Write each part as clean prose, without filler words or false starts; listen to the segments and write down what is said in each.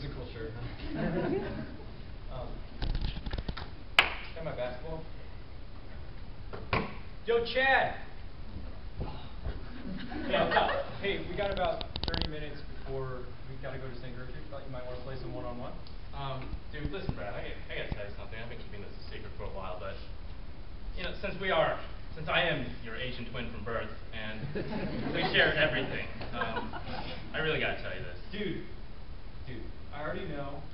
Musical shirt, huh? Got my basketball? Yo, Chad! Yeah, what's up? Hey, we got about 30 minutes before we gotta go to St. Gertrude. Thought you might want to play some one-on-one. Dude, listen, Brad, I gotta tell you something. I've been keeping this a secret for a while, but, you know, since I am your Asian twin from birth, and we share everything, I really gotta tell you this. Dude, I already know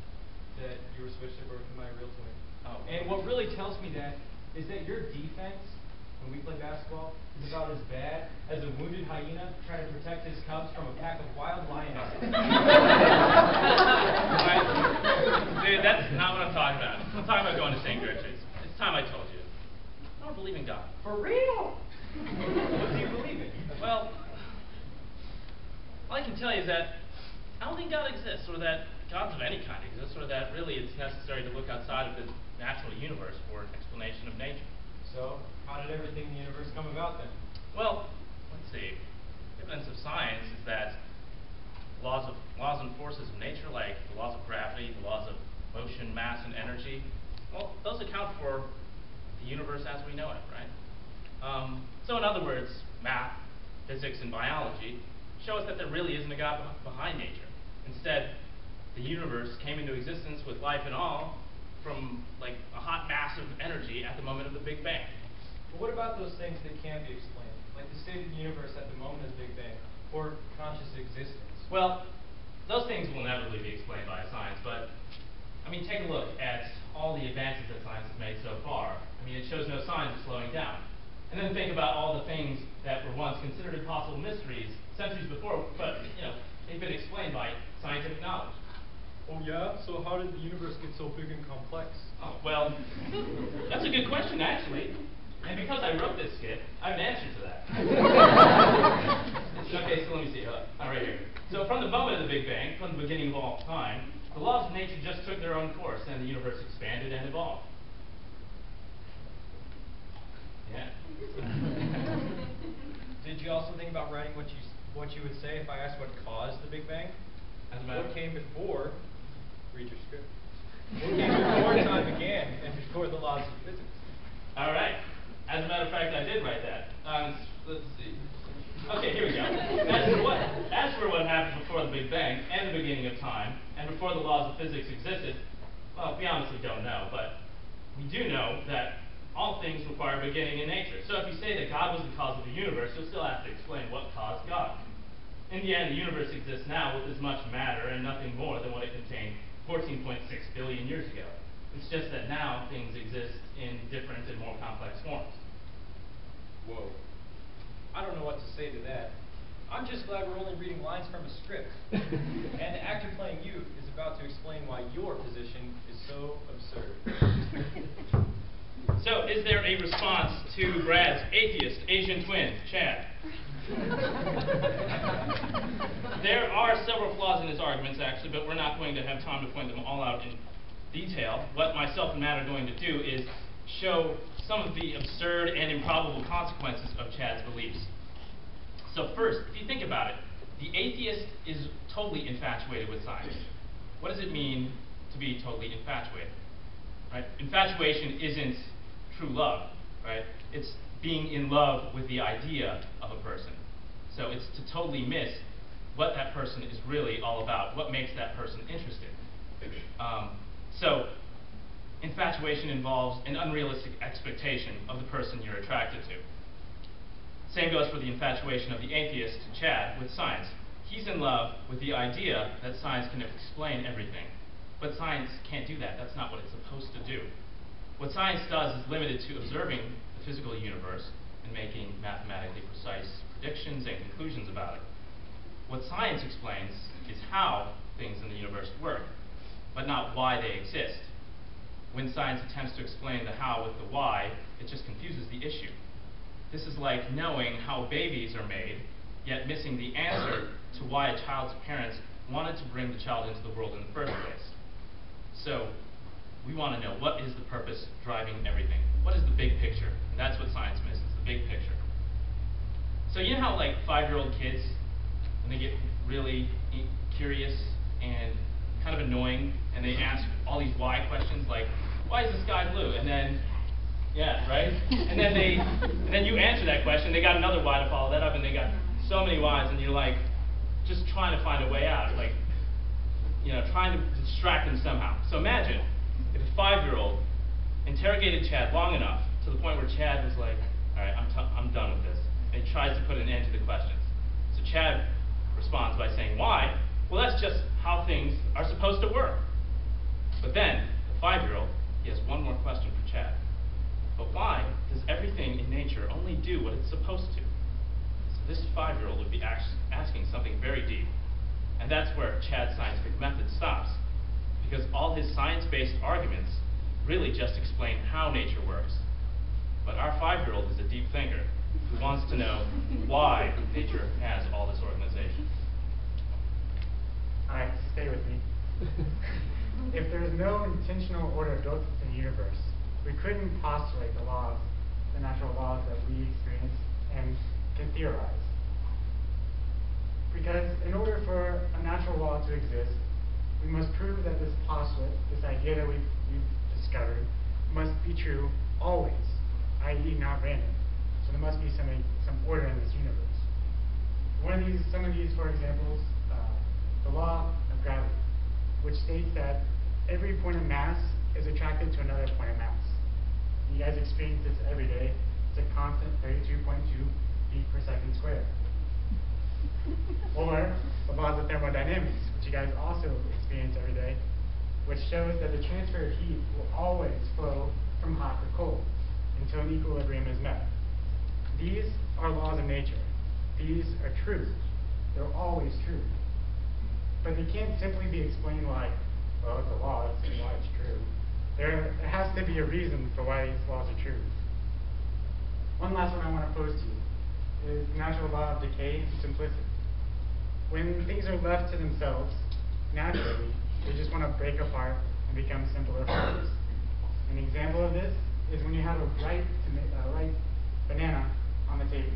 that you were switched at birth with my real twin. Oh. And what really tells me that is that your defense, when we play basketball, is about as bad as a wounded hyena trying to protect his cubs from a pack of wild lionesses. Dude, that's not what I'm talking about. I'm talking about going to St. Gertrude's. It's time I told you. I don't believe in God. For real? What do you believe in? Well, all I can tell you is that I don't think God exists, or that gods of any kind exist, or that really it's necessary to look outside of the natural universe for an explanation of nature. So, how did everything in the universe come about then? Well, let's see. Evidence of science is that laws and forces of nature, like the laws of gravity, the laws of motion, mass, and energy, well, those account for the universe as we know it, right? So in other words, math, physics, and biology show us that there really isn't a God behind nature. Instead, the universe came into existence with life and all from like a hot mass of energy at the moment of the Big Bang. But what about those things that can't be explained, like the state of the universe at the moment of the Big Bang, or conscious existence? Well, those things will inevitably be explained by science, but I mean, take a look at all the advances that science has made so far. I mean, it shows no signs of slowing down. And then think about all the things that were once considered impossible mysteries centuries before, but, you know, they've been explained by scientific knowledge. Oh yeah? So how did the universe get so big and complex? Oh, well, that's a good question, actually. And because I wrote this skit, I have an answer to that. Okay, so let me see. Right here. So from the moment of the Big Bang, from the beginning of all time, the laws of nature just took their own course, and the universe expanded and evolved. Yeah. Did you also think about writing what you would say if I asked what caused the Big Bang? As a matter What came before? Read your script. What came before time began and before the laws of physics? All right. As a matter of fact, I did write that. Let's see. Okay, here we go. As for what happened before the Big Bang and the beginning of time, and before the laws of physics existed, well, we honestly don't know, but we do know that all things require a beginning in nature. So if you say that God was the cause of the universe, you'll still have to explain what caused God. In the end, the universe exists now with as much matter and nothing more than what it contained 14.6 billion years ago. It's just that now things exist in different and more complex forms. Whoa. I don't know what to say to that. I'm just glad we're only reading lines from a script. And the actor playing you is about to explain why your position is so absurd. So, is there a response to Brad's atheist Asian twin, Chad? There are several flaws in his arguments, actually, but we're not going to have time to point them all out in detail. What myself and Matt are going to do is show some of the absurd and improbable consequences of Chad's beliefs. So first, if you think about it, the atheist is totally infatuated with science. What does it mean to be totally infatuated? Right? Infatuation isn't true love, right? It's being in love with the idea of a person. So it's to totally miss what that person is really all about, what makes that person interesting. So infatuation involves an unrealistic expectation of the person you're attracted to. Same goes for the infatuation of the atheist, Chad, with science. He's in love with the idea that science can explain everything. But science can't do that. That's not what it's supposed to do. What science does is limited to observing the physical universe and making mathematically precise predictions and conclusions about it. What science explains is how things in the universe work, but not why they exist. When science attempts to explain the how with the why, it just confuses the issue. This is like knowing how babies are made, yet missing the answer to why a child's parents wanted to bring the child into the world in the first place. So, we want to know, what is the purpose driving everything? What is the big picture? And that's what science misses, the big picture. So you know how like 5-year-old kids, when they get really curious and kind of annoying, and they ask all these why questions, like, why is the sky blue? And then, yeah, right? And then you answer that question, they got another why to follow that up, and they got so many whys, and you're like, just trying to find a way out, like, you know, trying to distract them somehow. So imagine if a 5-year-old interrogated Chad long enough to the point where Chad was like, all right, I'm done with this, and he tries to put an end to the questions. So Chad responds by saying, why? Well, that's just how things are supposed to work. But then, the 5-year-old, he has one more question for Chad. But why does everything in nature only do what it's supposed to? So this 5-year-old would be asking something very deep. And that's where Chad's scientific method stops. Because all his science-based arguments really just explain how nature works. But our 5-year-old is a deep thinker who wants to know why nature has all this organization. All right, stay with me. If there is no intentional order built into the universe, we couldn't postulate the laws, the natural laws that we experience and can theorize. Because in order for a natural law to exist, we must prove that this postulate, this idea that we've discovered, must be true always, i.e. not random. So there must be some order in this universe. Some of these, for examples, the law of gravity, which states that every point of mass is attracted to another point of mass. You guys experience this every day. It's a constant 32.2 feet per second squared. Or the laws of thermodynamics, which you guys also experience every day, which shows that the transfer of heat will always flow from hot to cold until an equilibrium is met. These are laws of nature. These are true. They're always true. But they can't simply be explained like, well, it's a law, that's why it's true. There has to be a reason for why these laws are true. One last one I want to pose to you is the natural law of decay and simplicity. When things are left to themselves, naturally, they just want to break apart and become simpler forms. An example of this is when you have a ripe banana on the table.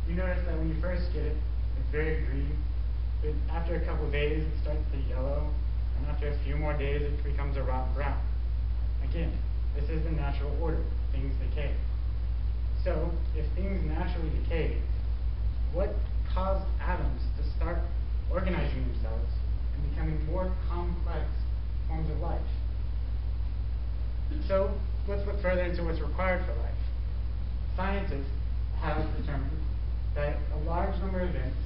You notice that when you first get it, it's very green, but after a couple days, it starts to yellow, and after a few more days, it becomes a rotten brown. Again, this is the natural order. Things decay. So, if things naturally decay, what caused atoms to start organizing themselves and becoming more complex forms of life? So, let's look further into what's required for life. Scientists have determined that a large number of events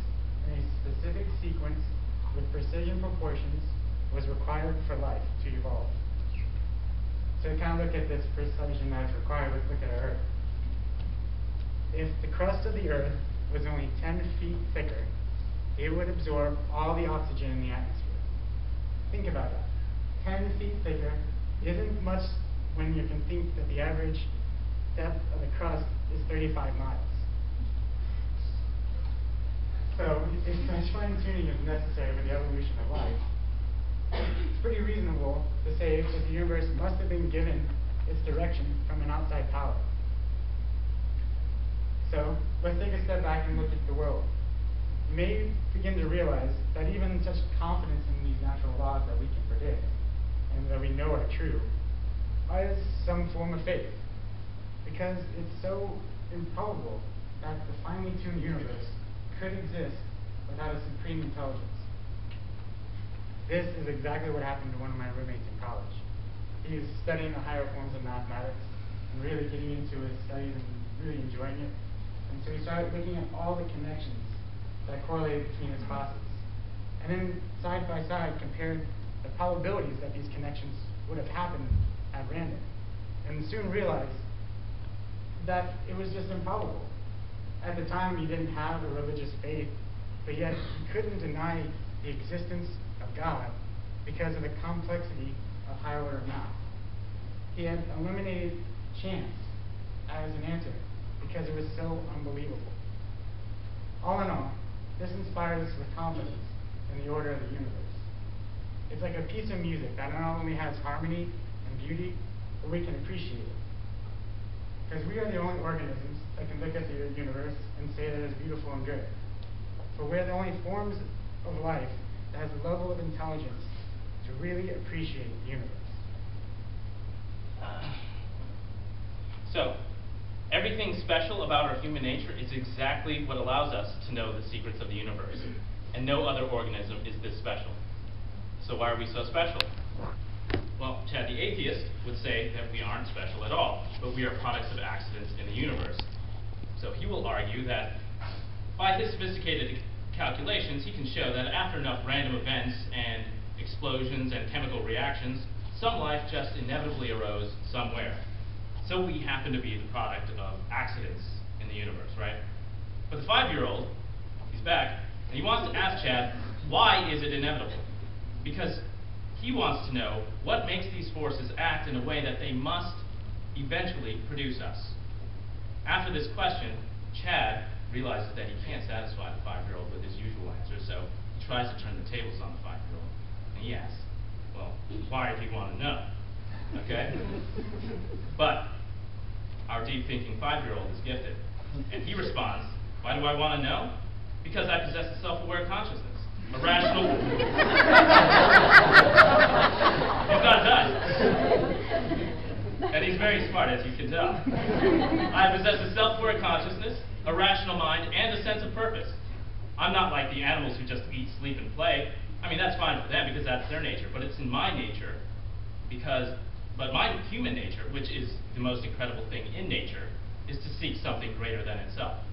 in a specific sequence with precision proportions was required for life to evolve. So to kind of look at this precision that's required, let's look at our Earth. If the crust of the Earth was only 10 feet thicker, it would absorb all the oxygen in the atmosphere. Think about that. 10 feet thicker isn't much when you can think that the average depth of the crust is 35 miles. So, if such fine-tuning is necessary for the evolution of life, it's pretty reasonable to say that the universe must have been given its direction from an outside power. So, let's take a step back and look at the world. You may begin to realize that even such confidence in these natural laws that we can predict and that we know are true is some form of faith, because it's so improbable that the finely tuned universe could exist without a supreme intelligence. This is exactly what happened to one of my roommates in college. He was studying the higher forms of mathematics and really getting into his studies and really enjoying it. And so he started looking at all the connections that correlated between his classes. And then side by side compared the probabilities that these connections would have happened at random. And soon realized that it was just improbable. At the time, he didn't have a religious faith, but yet he couldn't deny the existence of God because of the complexity of higher order math. He had eliminated chance as an answer because it was so unbelievable. All in all, this inspired us with confidence in the order of the universe. It's like a piece of music that not only has harmony and beauty, but we can appreciate it. Because we are the only organisms that can look at the universe and say that it's beautiful and good. But we're the only forms of life that has the level of intelligence to to really appreciate the universe. So, everything special about our human nature is exactly what allows us to know the secrets of the universe. And no other organism is this special. So why are we so special? Well, Chad the Atheist would say that we aren't special at all, but we are products of accidents in the universe. So he will argue that by his sophisticated calculations, he can show that after enough random events and explosions and chemical reactions, some life just inevitably arose somewhere. So we happen to be the product of accidents in the universe, right? But the 5-year-old, he's back, and he wants to ask Chad, why is it inevitable? Because he wants to know what makes these forces act in a way that they must eventually produce us. After this question, Chad realizes that he can't satisfy the 5-year-old with his usual answer, so he tries to turn the tables on the 5-year-old. And he asks, well, why do you want to know? Okay? But our deep-thinking 5-year-old is gifted. And he responds, why do I want to know? Because I possess a self-aware consciousness. A rational... He's not done. And he's very smart, as you can tell. I possess a self-aware consciousness, a rational mind, and a sense of purpose. I'm not like the animals who just eat, sleep, and play. I mean, that's fine for them because that's their nature, but it's in my nature but my human nature, which is the most incredible thing in nature, is to seek something greater than itself.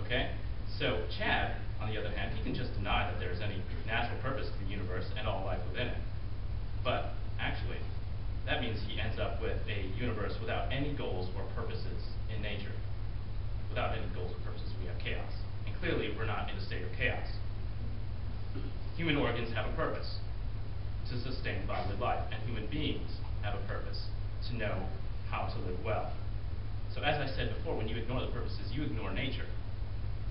Okay? So Chad, on the other hand, he can just deny that there's any natural purpose to the universe and all life within it. But actually, that means he ends up with a universe without any goals or purposes in nature. Without any goals or purposes, we have chaos. And clearly, we're not in a state of chaos. Human organs have a purpose to sustain bodily life, and human beings have a purpose to know how to live well. So as I said before, when you ignore the purposes, you ignore nature.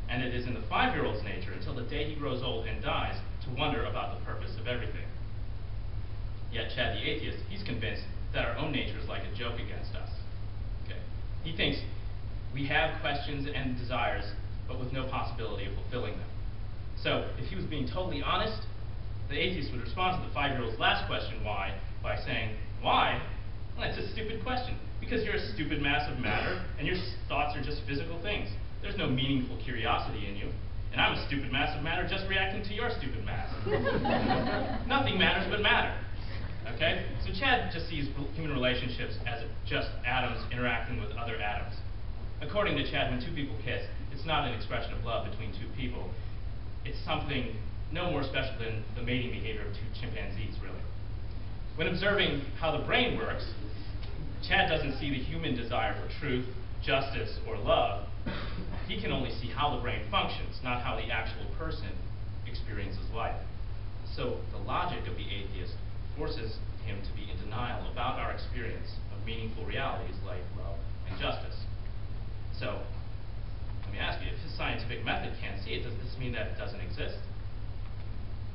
And it is in the 5-year-old's nature, until the day he grows old and dies, to wonder about the purpose of everything. Yet Chad the Atheist, he's convinced that our own nature is like a joke against us. Okay? He thinks we have questions and desires, but with no possibility of fulfilling them. So, if he was being totally honest, the atheist would respond to the 5-year-old's last question, why, by saying, why? Well, that's a stupid question, because you're a stupid mass of matter, and your thoughts are just physical things. There's no meaningful curiosity in you. And I'm a stupid mass of matter just reacting to your stupid mass. Nothing matters but matter. Okay? So Chad just sees human relationships as just atoms interacting with other atoms. According to Chad, when two people kiss, it's not an expression of love between two people. It's something no more special than the mating behavior of two chimpanzees, really. When observing how the brain works, Chad doesn't see the human desire for truth, justice, or love. He can only see how the brain functions, not how the actual person experiences life. So the logic of the atheist forces him to be in denial about our experience of meaningful realities like love and justice. So, let me ask you, if his scientific method can't see it, does this mean that it doesn't exist?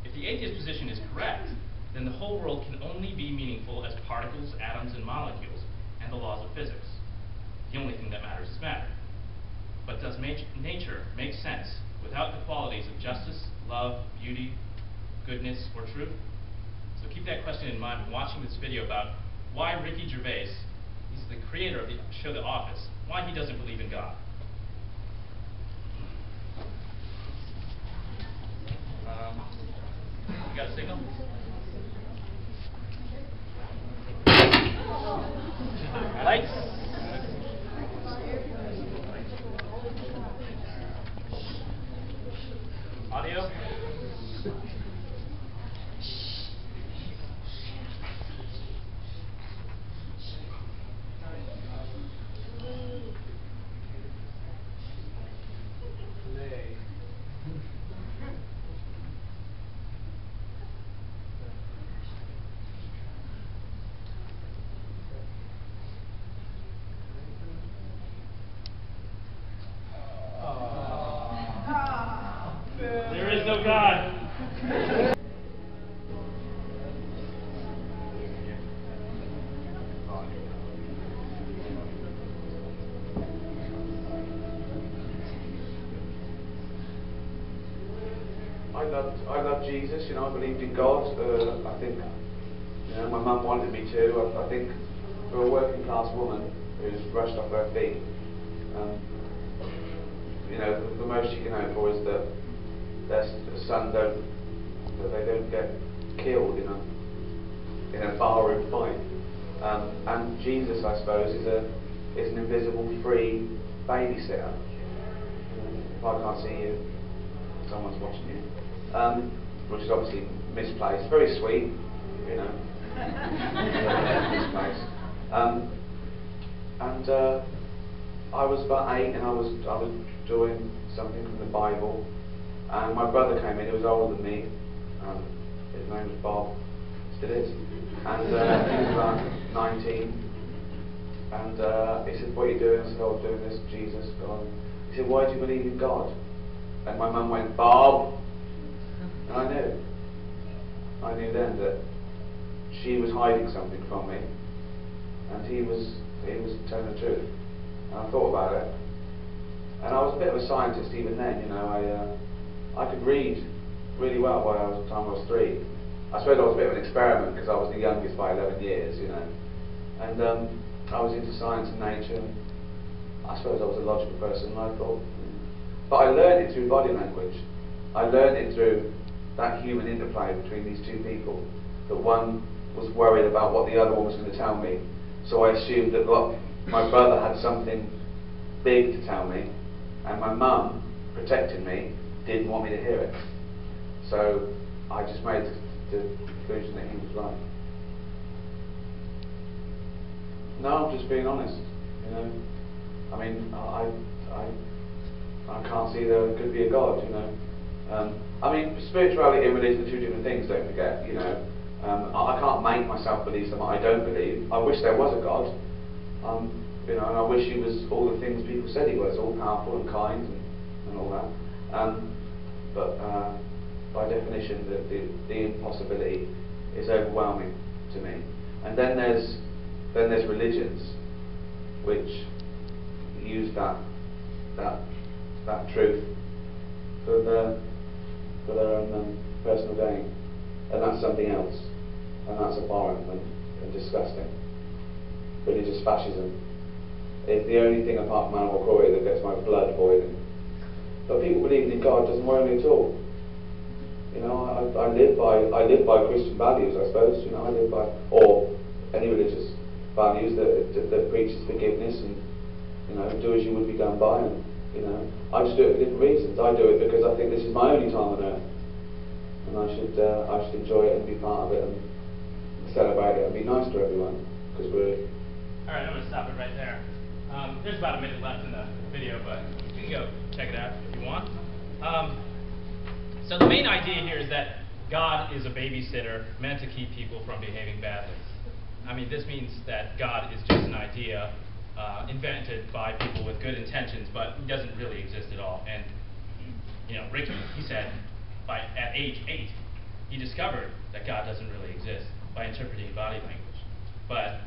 If the atheist position is correct, then the whole world can only be meaningful as particles, atoms, and molecules, and the laws of physics. The only thing that matters is matter. But does nature make sense without the qualities of justice, love, beauty, goodness, or truth? So keep that question in mind when watching this video about why Ricky Gervais, he's the creator of the show The Office, why he doesn't believe in God. You got a signal? Lights? Audio? I loved Jesus. I believed in God. I think my mum wanted me to. I think for a working class woman who's rushed off her feet, the most you can hope for is that their son they don't get killed in a barroom fight. And Jesus, I suppose, is an invisible, free babysitter. If I can't see you, someone's watching you, which is obviously misplaced. Very sweet, misplaced. And I was about 8, and I was doing something from the Bible, and my brother came in. He was older than me. His name was Bob, still is, and he was about 19. And he said, "What are you doing?" I said, "Oh, I'm doing this, Jesus, God." He said, "Why do you believe in God?" And my mum went, "Bob." And I knew then that she was hiding something from me, and he was telling the truth. And I thought about it, and I was a bit of a scientist even then. I could read really well by the time I was 3. I suppose I was a bit of an experiment because I was the youngest by 11 years, and I was into science and nature, and I suppose I was a logical person, and I thought, but I learned it through body language. I learned it through that human interplay between these two people, that one was worried about what the other one was going to tell me, so I assumed that my brother had something big to tell me, and my mum, protecting me, didn't want me to hear it. So I just made the conclusion that he was right. No, I'm just being honest. I mean, I can't see there could be a God. I mean, spirituality and religion are two different things. Don't forget. I can't make myself believe something I don't believe. I wish there was a God. And I wish he was all the things people said he was, all powerful and kind and all that. But by definition, the impossibility is overwhelming to me. And then there's religions which use that truth for their own personal gain, and that's something else, and that's abhorrent and disgusting. Religious fascism is the only thing apart from animal cruelty that gets my blood boiling. But people believing in God doesn't worry me at all. I live by Christian values, I suppose. I live by, or any religious values that preaches forgiveness and do as you would be done by. And I just do it for different reasons. I do it because I think this is my only time on earth, and I should enjoy it and be part of it and celebrate it and be nice to everyone, because we're. All right, I'm going to stop it right there. There's about a minute left in the video, but you can go check it out if you want. So the main idea here is that God is a babysitter meant to keep people from behaving badly. I mean, this means that God is just an idea invented by people with good intentions, but he doesn't really exist at all. And Ricky, he said, at age 8, he discovered that God doesn't really exist by interpreting body language. But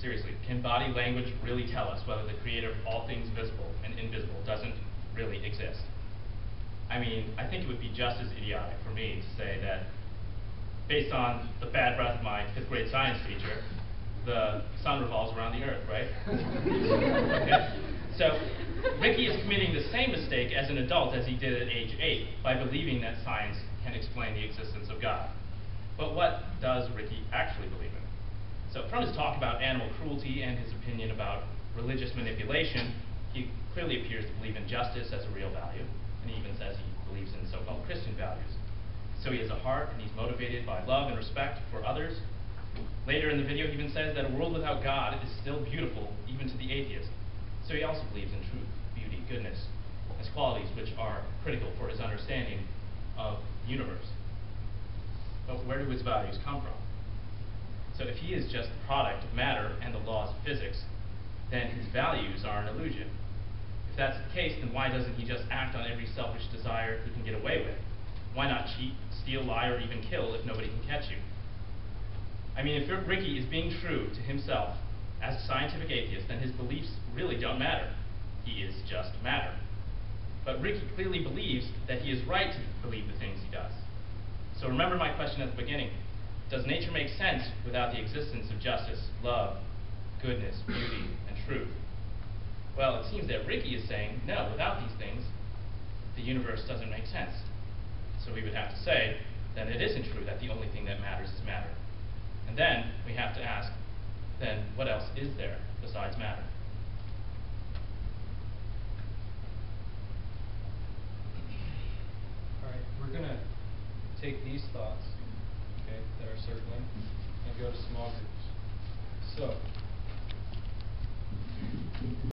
seriously, can body language really tell us whether the creator of all things visible and invisible doesn't really exist? I mean, I think it would be just as idiotic for me to say that, based on the bad breath of my 5th grade science teacher, the sun revolves around the earth, right? Okay. So, Ricky is committing the same mistake as an adult as he did at age 8 by believing that science can explain the existence of God. But what does Ricky actually believe in? So, from his talk about animal cruelty and his opinion about religious manipulation, he clearly appears to believe in justice as a real value, and he even says he believes in so-called Christian values. So he has a heart, and he's motivated by love and respect for others. Later in the video, he even says that a world without God is still beautiful, even to the atheist. So he also believes in truth, beauty, goodness, as qualities which are critical for his understanding of the universe. But where do his values come from? So if he is just the product of matter and the laws of physics, then his values are an illusion. If that's the case, then why doesn't he just act on every selfish desire he can get away with? Why not cheat, steal, lie, or even kill if nobody can catch you? I mean, if Ricky is being true to himself as a scientific atheist, then his beliefs really don't matter. He is just matter. But Ricky clearly believes that he is right to believe the things he does. So remember my question at the beginning. Does nature make sense without the existence of justice, love, goodness, beauty, and truth? Well, it seems that Ricky is saying, no, without these things, the universe doesn't make sense. So we would have to say, then it isn't true that the only thing that matters is matter. And then we have to ask, then what else is there besides matter? All right, we're going to take these thoughts, okay, that are circling, and go to small groups. So,